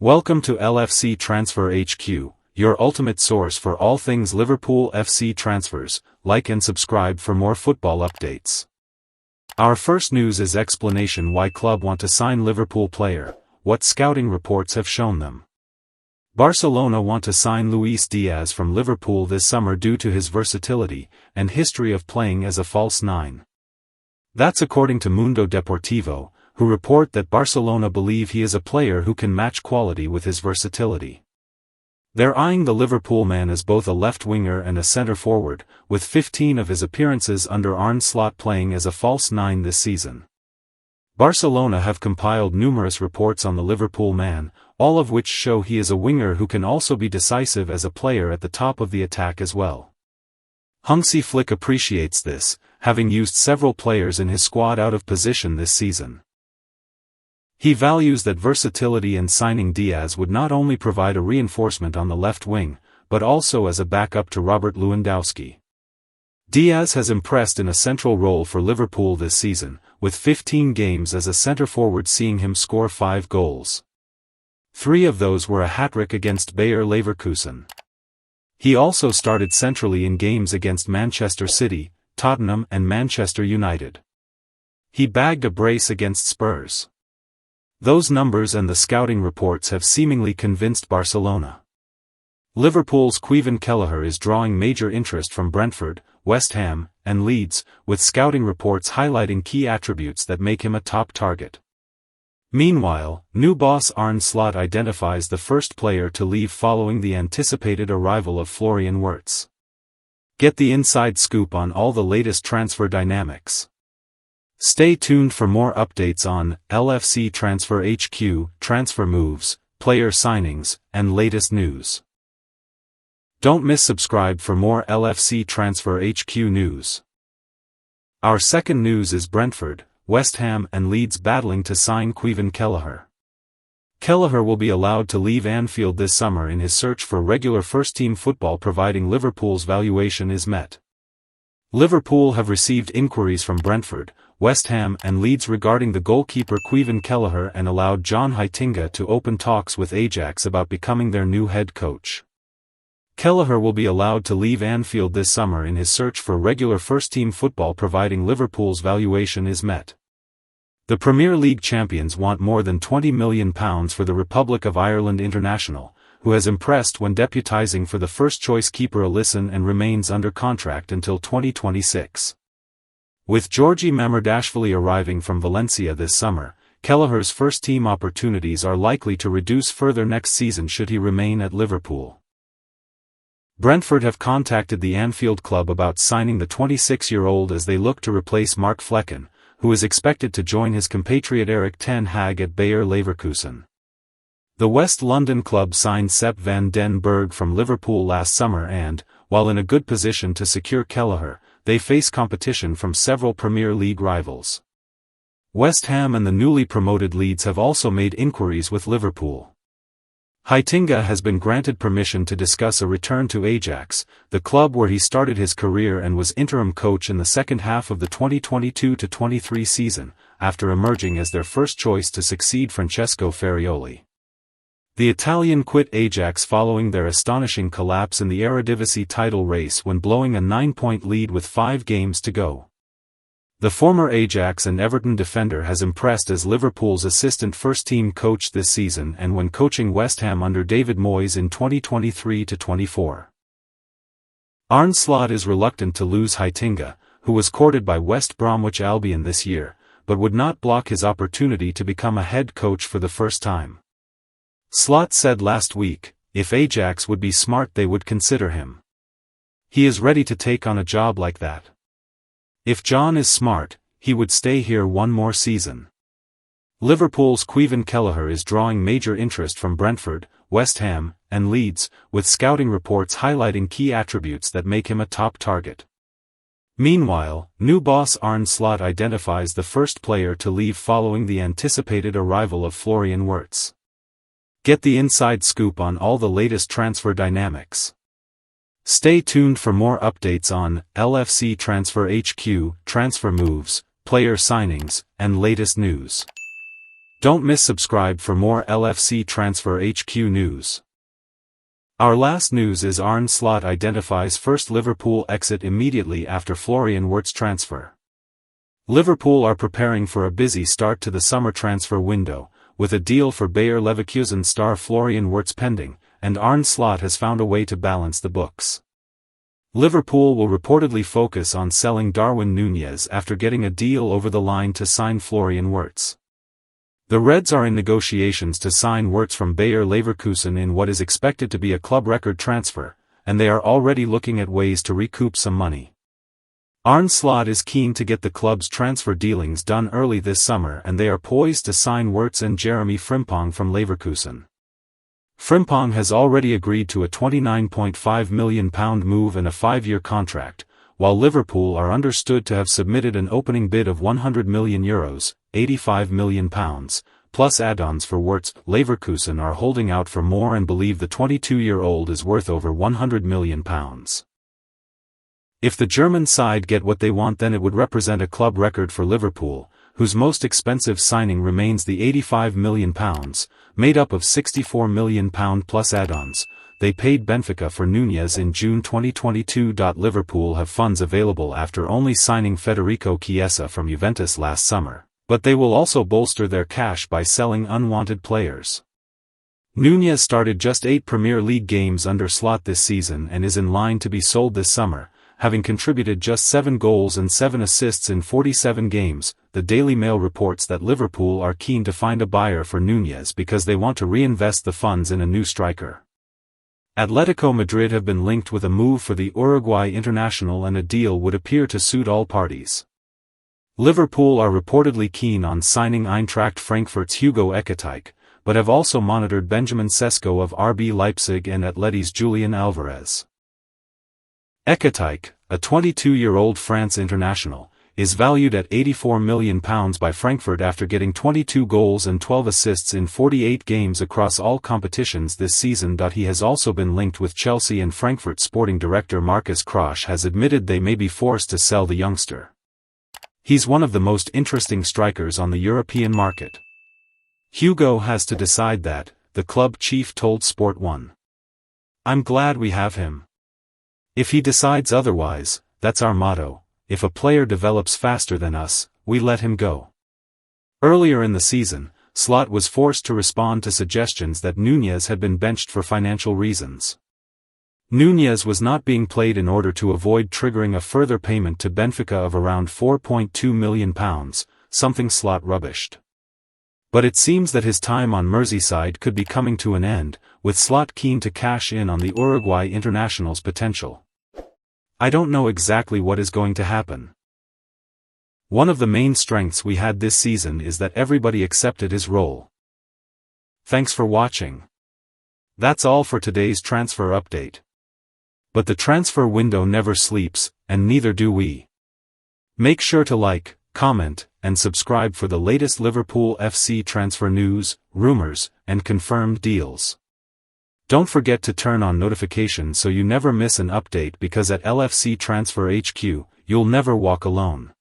Welcome to LFC Transfer HQ, your ultimate source for all things Liverpool FC transfers. Like and subscribe for more football updates. Our first news is explanation why club want to sign Liverpool player, what scouting reports have shown them. Barcelona want to sign Luis Diaz from Liverpool this summer due to his versatility and history of playing as a false nine. That's according to Mundo Deportivo, who report that Barcelona believe he is a player who can match quality with his versatility. They're eyeing the Liverpool man as both a left winger and a centre forward, with 15 of his appearances under Arne Slot playing as a false nine this season. Barcelona have compiled numerous reports on the Liverpool man, all of which show he is a winger who can also be decisive as a player at the top of the attack as well. Hansi Flick appreciates this, having used several players in his squad out of position this season. He values that versatility, and signing Diaz would not only provide a reinforcement on the left wing, but also as a backup to Robert Lewandowski. Diaz has impressed in a central role for Liverpool this season, with 15 games as a centre-forward seeing him score 5 goals. 3 of those were a hat-trick against Bayer Leverkusen. He also started centrally in games against Manchester City, Tottenham and Manchester United. He bagged a brace against Spurs. Those numbers and the scouting reports have seemingly convinced Barcelona. Liverpool's Kelleher is drawing major interest from Brentford, West Ham, and Leeds, with scouting reports highlighting key attributes that make him a top target. Meanwhile, new boss Arne Slot identifies the first player to leave following the anticipated arrival of Florian Wirtz. Get the inside scoop on all the latest transfer dynamics. Stay tuned for more updates on LFC Transfer HQ, transfer moves, player signings, and latest news. Don't miss subscribe for more LFC Transfer HQ news. Our second news is Brentford, West Ham and Leeds battling to sign Kelleher. Kelleher will be allowed to leave Anfield this summer in his search for regular first-team football providing Liverpool's valuation is met. Liverpool have received inquiries from Brentford, West Ham and Leeds regarding the goalkeeper Kelleher and allowed John Heitinga to open talks with Ajax about becoming their new head coach. Kelleher will be allowed to leave Anfield this summer in his search for regular first-team football providing Liverpool's valuation is met. The Premier League champions want more than £20 million for the Republic of Ireland international, who has impressed when deputising for the first-choice keeper Alisson and remains under contract until 2026. With Georgi Mamardashvili arriving from Valencia this summer, Kelleher's first-team opportunities are likely to reduce further next season should he remain at Liverpool. Brentford have contacted the Anfield club about signing the 26-year-old as they look to replace Mark Flekken, who is expected to join his compatriot Erik ten Hag at Bayer Leverkusen. The West London club signed Sepp van den Berg from Liverpool last summer and, while in a good position to secure Kelleher, they face competition from several Premier League rivals. West Ham and the newly promoted Leeds have also made inquiries with Liverpool. Heitinga has been granted permission to discuss a return to Ajax, the club where he started his career and was interim coach in the second half of the 2022-23 season, after emerging as their first choice to succeed Francesco Ferrioli. The Italian quit Ajax following their astonishing collapse in the Eredivisie title race when blowing a 9-point lead with 5 games to go. The former Ajax and Everton defender has impressed as Liverpool's assistant first-team coach this season and when coaching West Ham under David Moyes in 2023-24. Arne Slot is reluctant to lose Heitinga, who was courted by West Bromwich Albion this year, but would not block his opportunity to become a head coach for the first time. Slot said last week, if Ajax would be smart they would consider him. He is ready to take on a job like that. If John is smart, he would stay here one more season. Liverpool's Kelleher is drawing major interest from Brentford, West Ham, and Leeds, with scouting reports highlighting key attributes that make him a top target. Meanwhile, new boss Arne Slot identifies the first player to leave following the anticipated arrival of Florian Wirtz. Get the inside scoop on all the latest transfer dynamics. Stay tuned for more updates on LFC Transfer HQ, transfer moves, player signings, and latest news. Don't miss subscribe for more LFC Transfer HQ news. Our last news is Arne Slot identifies first Liverpool exit immediately after Florian Wirtz transfer. Liverpool are preparing for a busy start to the summer transfer window, with a deal for Bayer Leverkusen star Florian Wirtz pending, and Arne Slot has found a way to balance the books. Liverpool will reportedly focus on selling Darwin Núñez after getting a deal over the line to sign Florian Wirtz. The Reds are in negotiations to sign Wirtz from Bayer Leverkusen in what is expected to be a club record transfer, and they are already looking at ways to recoup some money. Arne Slot is keen to get the club's transfer dealings done early this summer, and they are poised to sign Wirtz and Jeremy Frimpong from Leverkusen. Frimpong has already agreed to a £29.5 million move and a 5-year contract, while Liverpool are understood to have submitted an opening bid of €100 million, £85 million, plus add-ons for Wirtz. Leverkusen are holding out for more and believe the 22-year-old is worth over £100 million. If the German side get what they want, then it would represent a club record for Liverpool, whose most expensive signing remains the £85 million, made up of £64 million plus add-ons. They paid Benfica for Núñez in June 2022. Liverpool have funds available after only signing Federico Chiesa from Juventus last summer, but they will also bolster their cash by selling unwanted players. Núñez started just 8 Premier League games under Slot this season and is in line to be sold this summer, having contributed just 7 goals and 7 assists in 47 games. The Daily Mail reports that Liverpool are keen to find a buyer for Núñez because they want to reinvest the funds in a new striker. Atletico Madrid have been linked with a move for the Uruguay international, and a deal would appear to suit all parties. Liverpool are reportedly keen on signing Eintracht Frankfurt's Hugo Ekitike, but have also monitored Benjamin Sesko of RB Leipzig and Atleti's Julian Alvarez. Ekitike, a 22-year-old France international, is valued at £84 million by Frankfurt after getting 22 goals and 12 assists in 48 games across all competitions this season. He has also been linked with Chelsea, and Frankfurt sporting director Markus Krösche has admitted they may be forced to sell the youngster. He's one of the most interesting strikers on the European market. Hugo has to decide that, the club chief told Sport 1. I'm glad we have him. If he decides otherwise, that's our motto. If a player develops faster than us, we let him go. Earlier in the season, Slot was forced to respond to suggestions that Núñez had been benched for financial reasons. Núñez was not being played in order to avoid triggering a further payment to Benfica of around £4.2 million, something Slot rubbished. But it seems that his time on Merseyside could be coming to an end, with Slot keen to cash in on the Uruguay international's potential. I don't know exactly what is going to happen. One of the main strengths we had this season is that everybody accepted his role. Thanks for watching. That's all for today's transfer update. But the transfer window never sleeps, and neither do we. Make sure to like, comment, and subscribe for the latest Liverpool FC transfer news, rumors, and confirmed deals. Don't forget to turn on notifications so you never miss an update, because at LFC Transfer HQ, you'll never walk alone.